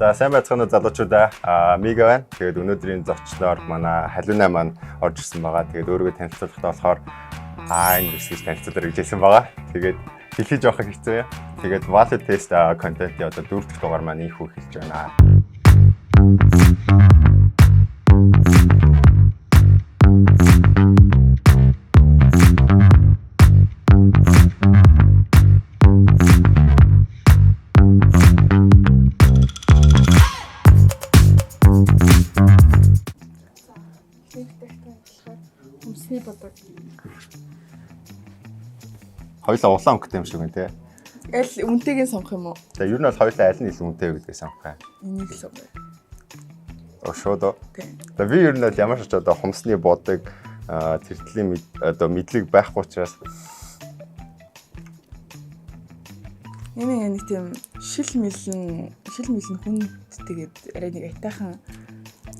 За сайн байцгаана уу залуучуудаа. Мига байна. Тэгээд өнөөдрийн зочноор манай халиуна маань орж ирсэн байгаа. Тэгээд өөрийгөө танилцуулахдаа болохоор энэ гэж танилцуулаад хэлсэн байгаа. Тэгээд хэлхий жоох хэцүү. Тэгээд valid test content-ийн одоо 4 дахь дугаар маань ийхүү хэлж байна. Хоёулаа улаан өнгөтэй юм шиг байна те. Аль үнтэйг сонгох юм уу? Тэгээ ер нь бол хоёулаа аль нь илүү үнэтэй вэ гэдгийг сонгох юм. Энийг л сонгоё. Ошоодо. Тийм. Тэгээ би ер нь бол ямар ч одоо хумсны бодог тэртлийн одоо мэдлэг байхгүй учраас Энэ нэг тийм шил мэлэн хүнд тэгээд арай нэг айтайхан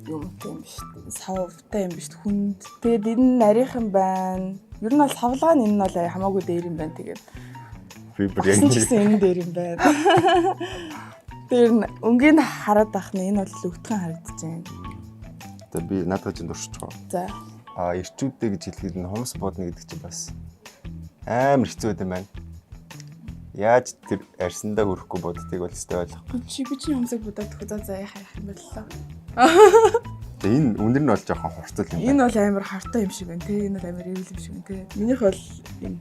юм тийм биш. Савтай юм биш хүнд. Тэгээд энэ нь нарийнхан байна. Ер нь бол савлгаа нь энэ нь бол хамаагүй дээр юм байна. Тэгээд би бүр яг энэ дээр юм байна. Тэр өнгийг хараад байх нь энэ бол өвтгөн харагдаж байна. Тэгээ би надад ч дуршиж байгаа. За. Ирчүүдтэй гэж хэлэхэд нь хумс бодно гэдэг чинь бас амар хэцүү юм байна. Яаж тэр арьсандаа хүрэхгүй боддгийг бол өстой ойлгохгүй. Би чинь хумсыг бодоод төгөө за яах юм боллоо. Тэгээ энэ үнэр нь бол жоохон хурцл юм байна. Энэ бол амар хартай юм шиг байна те. Энэ бол амар эвэл юм шиг байна те. Минийх бол юм.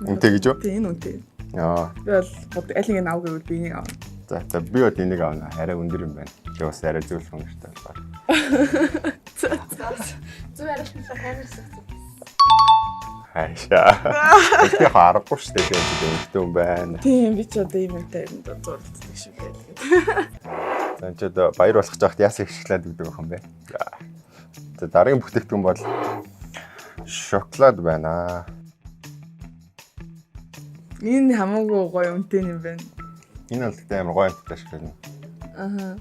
Үнтэй гэж юу? Тийм энэ үнтэй. Яа. Би бол аль нэг авах гэвэл би энийг авна. За би бол энийг авна. Арай өндөр юм байна. Тэгээ бас арай зөвлөх үнэртэй байна. Зөв ярихгүй камерсах. Хайшаа. Ихтэй харахгүй шүү дээ тийм үнэтэй юм байна. Тийм би ч одоо юм энтэй юм зурлддаг шиг байлаа. За ч одоо баяр болох жахт яасан их шоколад гэдэг байх юм бэ. За дараагийн бүтээгдэхүүн бол шоколад байна. Энэ хамаагүй гоё үнэтэй юм байна. Энэ бол гэдэг амар гоё амттай шоколад. Аха.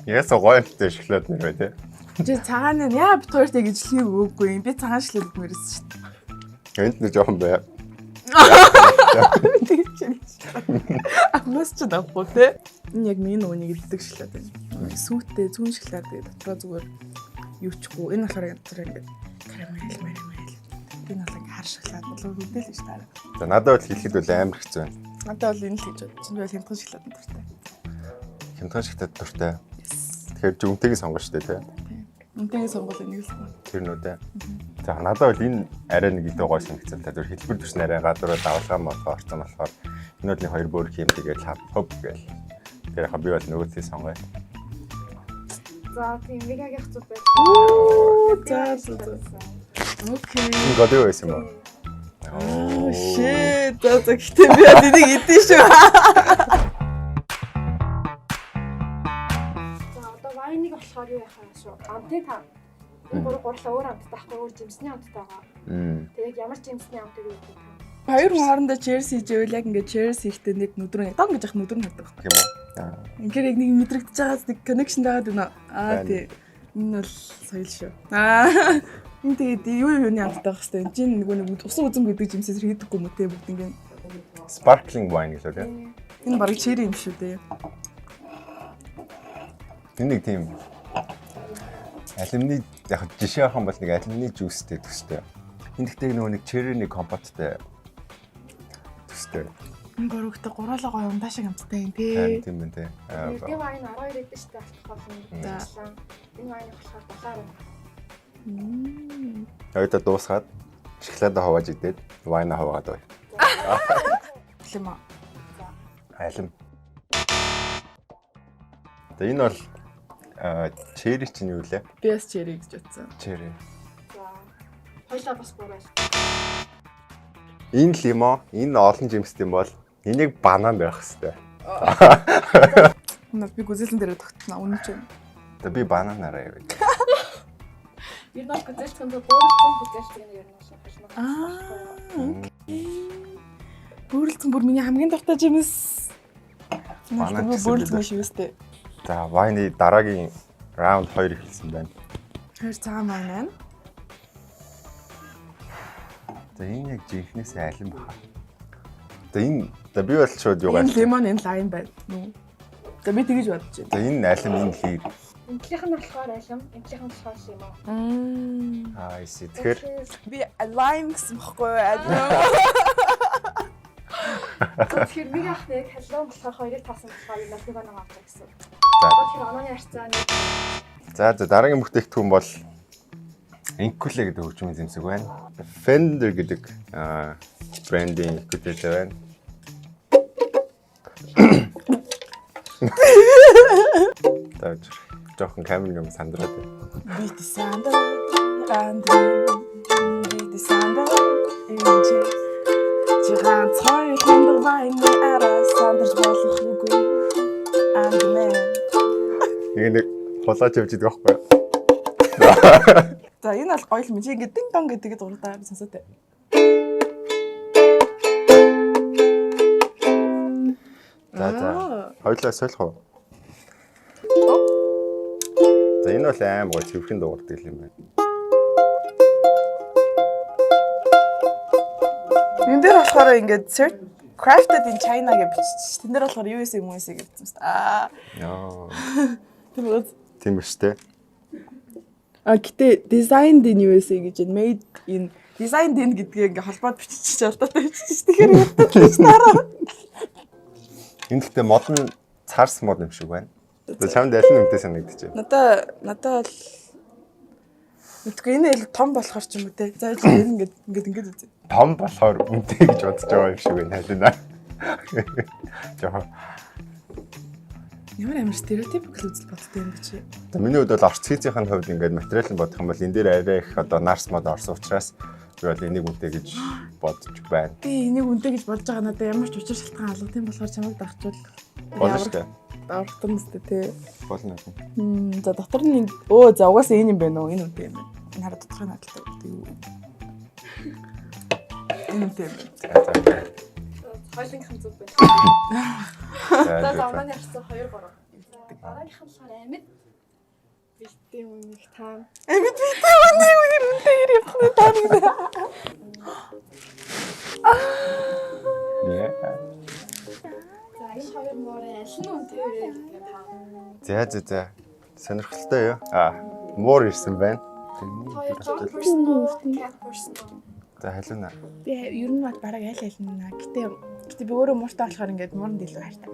Яса гоё амттай шоколад нэр бай тээ. Чи цагаан нь яа бит хоёртой гэж хэлхийг өгөөгүй юм. Би цагаан шоколад мэрсэн шүү дээ. Энд нэг жоохон бай. Амнаас ч давхгүй те. Энэ яг миний нүунийг илдэг шоколад байна. Сүүттэй зүүн шоколад гэдэг дотроо зүгээр юучихгүй. Энэ болохоор янзраа ингээд карамель. Энэ бол ингээд хар шоколад болов үдэл гэж таараа. За надад бол хэлэхэд бол амар хэцүү байна. Надад бол энэ л гэж бодчих. Чиний бол хямдхан шоколад дуртай. Хямдхан шоколад дуртай. Тэгэхээр чи үнтэйг сонгоно шүү дээ тий. Үнтэйг сонгол энийг л сонгоо. Тэр нүдэ. За надад бол энэ арай нэг илүү гоё санагдсан. Тэр хэлбэр төс нарай гадуур давлгаан болохоор орцсон болохоор энэ бол нэг хоёр бүр хийм тэгээд хоп гээл. Тэр яха би бол нөгөөдсөй сонгоё. За тийм мегагийн хэцүү байх. За. Окей. Энэ годё байсан юм уу? Oh shit. За гэхдээ би энийг идэв шүү. Вайныг болохоор юу яхаа шүү. Амттай та. Гурлаа өөр амттай байхгүй өөр жимсний амттай байгаа. Тэгээд ямар жимсний амттай юу гэдэг та. Хоёр хүн хоорондоо cheers хийжээвэл яг ингээд cheers хийхдээ нэг нүдрэн дог гэж яхах нүдрэн хардаг Тийм үү? Ингээд яг нэг мэдрэгдэж байгаас нэг connection дагаад байна. Тийм. Энэ бол соёл шүү. Энэ тэгээд юуны амттай байх хэвээр. Жин нэг усан үзэм гэдэг жимсээс хийдэггүй юм те бүгд ингээд Sparkling wine гэсэн үү? Энэ бараг cherry юм шүү дээ. Энэ нэг тийм алюминий яг жишээ авах юм бол нэг алюминий жуустэй төстэй. Энэ гэхдээ нөгөө нэг cherry-ний компоттой төстэй. Энэ гөрөгтэй гуруулаа гоё ундаа шиг амттай юм тий. Тийм байна тий. Тэгээ вайн 12 эдэж штэ алкогол нь. Энэ вайн болохоор балаар. Ойдоо дуусгаад шоколадаа хувааж идээд вайна хуваагаад бай. Лима. Алим. Тэгээ энэ бол черри чинь юу лээ? Би бас черри гэж бодсон. Черри. За. Хоёлаа бас буурал. Энэ лимо, энэ олон жимстэй юм бол энийг банан байх хэвээр. Наа би гүзэлэн дээр тогтноо үнэн чинь. Тэгээ би бананаараа яваа. Ер нь гүзэлтэн дээр бууралсан гүзэлтэн ер нь шахах. Бүрэлдэхүүн бүр миний хамгийн дуртай жимс. Банан бүрэлдэхүүн шүү дээ. За, вайны дараагийн раунд 2 эхэлсэн байна. Тэр цагаан байна. За энэ яг жинхнээс алим баха. За би бол шууд юу Энэ гал. лимон энэ лайм байна. Нүг. За би тэгэж бодож байна. За энэ алим энэ лир. Энтлийнх нь болохоор алим, энтлийнх нь болохоор лимон. Аа isi. Тэгэхээр Би lime гэсэн бохгүй юу? Тэгэхээр би яах вэ? Халуун болохоор хоёрыг таасан болохоор энэ лимон авах гэсэн. за. Тэгэхээр онооны харьцаа нэг За дараагийн бүтээгдэхүүн бол Inkule гэдэг хөгжмийн зэмсэг байна. Fender гэдэг брендийн Inkule байна. Таач жоохон камер юм сандраад байна. Бит санда андри бит санда инж жихан цай хондог вайн араа сандарч болох үгүй андмэн. Нэг хулаач явж идэх байхгүй юу? За энэ бол гоё юм. Чи ингээд дин дон гэдэг дуртай сонсоотой. За. Хоёулаа солих уу? За энэ бол аим гоо цэвэрхэн дуурдаг юм байна. Энд дээр болохоор ингээд crafted in China гэж бичиж. Тэн дээр болохоор USA USA гэж байна. Яа. Тийм Тийм шүү дээ. гэтээ designed in USA гэж made in designed in гэдгийг ингээ холбоод бичиж алдаатай бичиж. Тэгэхээр яддаг л нараа. Энэ гэхдээ модон царс мод юм шиг байна. Чамд аль нь үнэтэй санагдчих. Надаа л мэдгүй энэ л том болохоор ч юм уу те. За ингэж үзье. Том болохоор үнэтэй гэж бодож байгаа юм шиг байна халина. Жоо. Ямар амар стереотипикл үзэл бодтой юм бэ чи. За миний хувьд бол орц хийцийн хувьд ингээд материал нь бодох юм бол энэ дээр арай их одоо нарс мод орсон учраас би бол энийг үнэтэй гэж бодож байна. Би энийг үнэтэй гэж бодож байгаа надад ямар ч учир шалтгаан алга тийм болохоор чамайг дагчвал Болно шүү дээ. аврахтан үстэй те. Болно. За дотор нь за угаасаа энэ юм байна уу? Энэ үнэтэй юм байна. Энэ хараа дотоохын надтай юу? Энэ үнэтэй юм байна. За. хоёулынхын зүг байна. За. За онооны харьцаа 2 3. Дараагийнх нь болохоор амьд. Бэлтээ өмнөх таам. Амьд битээ үнэтэй юм таа. Яа. За энэ хоёр морын аль нь үнэтэй вэ гэдэг таам. За. Сонирхолтой юу? Муур ирсэн байна. Хоёр John Person, Cat Person. За халуунаа. Би ер нь бол бараг аль наа. Гэтэ би өөрөө мууртай болохоор ингээд мууранд илүү хайртай.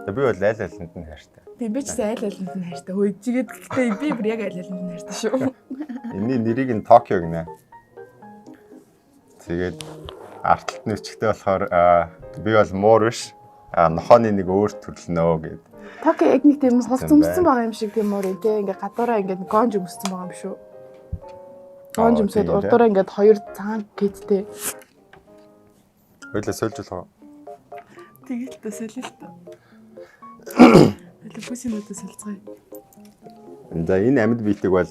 За би бол аль алинд нь хайртай. Би ч аль алинд нь хайртай. Хөөжгээд гэтэ би бүр яг аль алинд нь хайртай шүү. Энийн нэрийг нь Токио гинэ. Тэгээд артталт нүчгтэй болохоор би бол муур биш. Нохооны нэг өөр төрөл нөө гэд. Токи яг нэг тийм хувц өмссөн байгаа юм шиг тийм мөр тий ингээ гадуураа ингээ гонж өмссөн байгаа юм шүү. Гонж өмсөд урдуураа ингээ хоёр цагаан гэдтэй. Хойлоо сольжуулах уу? Тэгэл та солил та. Эле бүсинүүдээ солилцгаая. За энэ амьд биетэг бол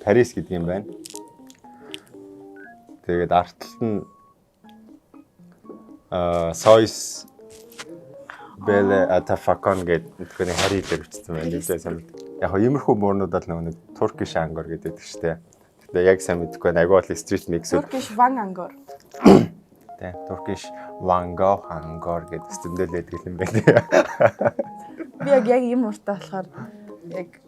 Парис гэдэг юм байна. Тэгээд артталт нь Сойс Беле Атафакон гэдэг нэг харий дээр бичсэн байна. Нэлээ сайн. Яг нь иймэрхүү муурнууд бол нэг Turkish Angor гэдэг шүү дээ. Тэгээ яг сайн мэдэхгүй байна. Агуул street mix. Turkish Van Angor. Тэ Turkish Van Gogh Angor гэдэг стендэлээд юм байна. Би яг ийм уртаа болохоор яг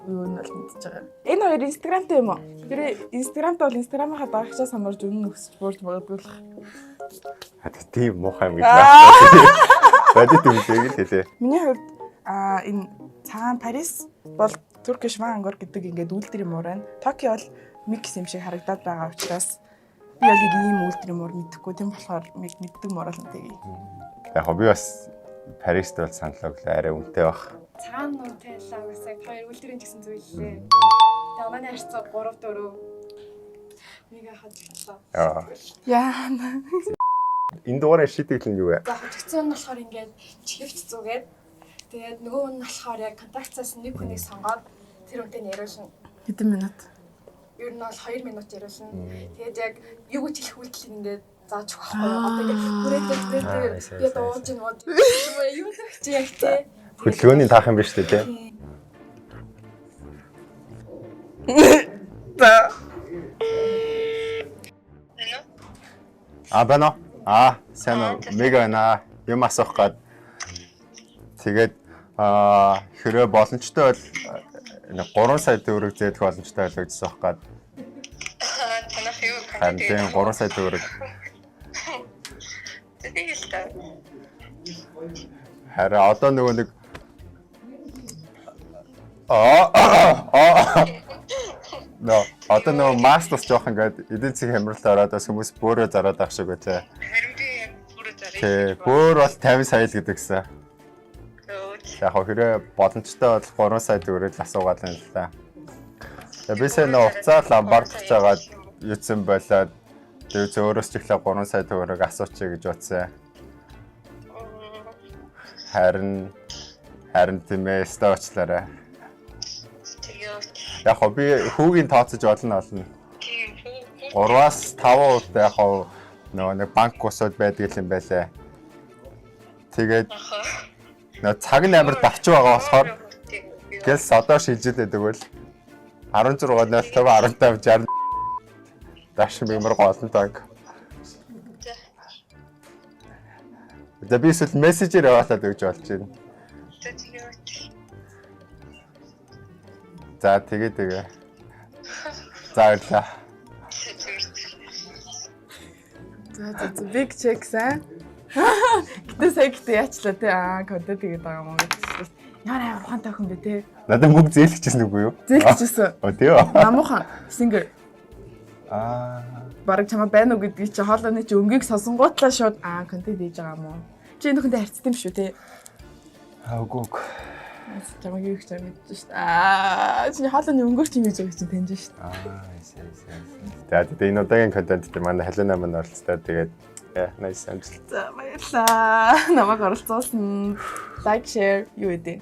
юу нь бол мэдчихэж байгаа. Энэ хоёр Instagram-тай юм уу? Тэр Instagram-тай бол Instagram-аа дагагчаа самарж өмнө өсч буурж магадгүй л. Тийм муухай юм гэж байна. Бадит юм шиг л хэлээ. Миний хувьд энэ цагаан Парис бол Turkish Van Angor гэдэг ингээд үйлдвэр муур байна. Токио бол микс юм шиг харагдаад байгаа учраас би яг ийм үйлдвэр муур мэдэхгүй. Тийм болохоор мэддэг муур л нэг. Яг би бас Парист бол саналаа өглөө арай үнэтэй баг. Цаана нуу тайлаа гэсэн хоёр үйлдвэрийн гэсэн зүйлээ. Тэгээ онооны харьцаа 3 4 нэг хадгалаа. Яа. Энэ дугаараа шийтгэл нь юу вэ? За хожигдсон нь болохоор ингээд чихвч зүгээд тэгээд нөгөө нь болохоор яг контактцаас нэг хүнийг сонгоод тэр үнтэй яриулна. Хэдэн минут? Ер нь бол 2 минут яриулна. Тэгээд яг юу гэж хэлэх үйлдэл ингээд зааж өгөх байхгүй юу? Одоо ингээд хүрээд дууж нууд юу гэж яг тий. Хөдөлгөөний таах юм биш үү те? Бано. Сайн уу? Мега байна. Юм асуух гээд. Тэгээд хэрэг боломжтой бол 3 сая төгрөг зээлэх боломжтой байлаа гэж асуух гээд. Танах юу? Харин 3 сая төгрөг. Тэгэлтэй. Харин одоо нөгөө нэг одоо нөгөө мастers жоох ингээд эдийн засгийн хямралд ороод бас хүмүүс бөөрөө зараад авах шиг байлаа. Харин би яг бүрээ зарах. Тэг, бөөр бол 50 сая л гэдэгсэн. Яг хэрэг боломжтой бол 3 сая төгрөг л асуугаад байна л да. Тэгээ би сая нөгөө уцаар ламбардж жагаад юуцсан болоод тэгээ өөрөөс ч ихлэ 3 сая төгрөг асуучих гэж бодсон. Харин тийм ээ, стоочлаарай. Яг хоо би хүүгийн тооцож олно. 3-аас 5% яг хоо нөгөө нэг банк усуд байдаг юм байлаа. Тэгээд нөгөө цаг нь амар давч байгаа болохоор гэлс одоо шилжиж байдаг бол 16.05 15 60 даш мэмэр голон таг. За би эсвэл мессежээр яваалаад өгч болж байна. За тэгээ. За баярлаа. За big check сайн. Гэтэ яачлаа те контент тэгээд байгаа юм уу гэж. Яа ухаантай хүн бэ те. Надад мөнгө зээлчихсэн үгүй юу? Зээлчихсэн. Тийм. Намуухан singer. Бараг чамаа байна уу гэдгийг чи хоолойны чи өнгийг сонсонгуутлаа шууд контент хийж байгаа юм уу? Чи энэ хүндээ харьцдаг юм шүү те. Үгүй. Чамаг юу гэж мэдсэн шүү дээ. Чи хоолойны өнгөөр чи хийж байгаа чинь таньж шүү дээ. Тэгээд энэ удаагийн контент дээр манай халуунаа мань оролцдог. Тэгээд nice амжилт. За баярлаа. Намайг оролцуулсан. Like, share юу гэдэг.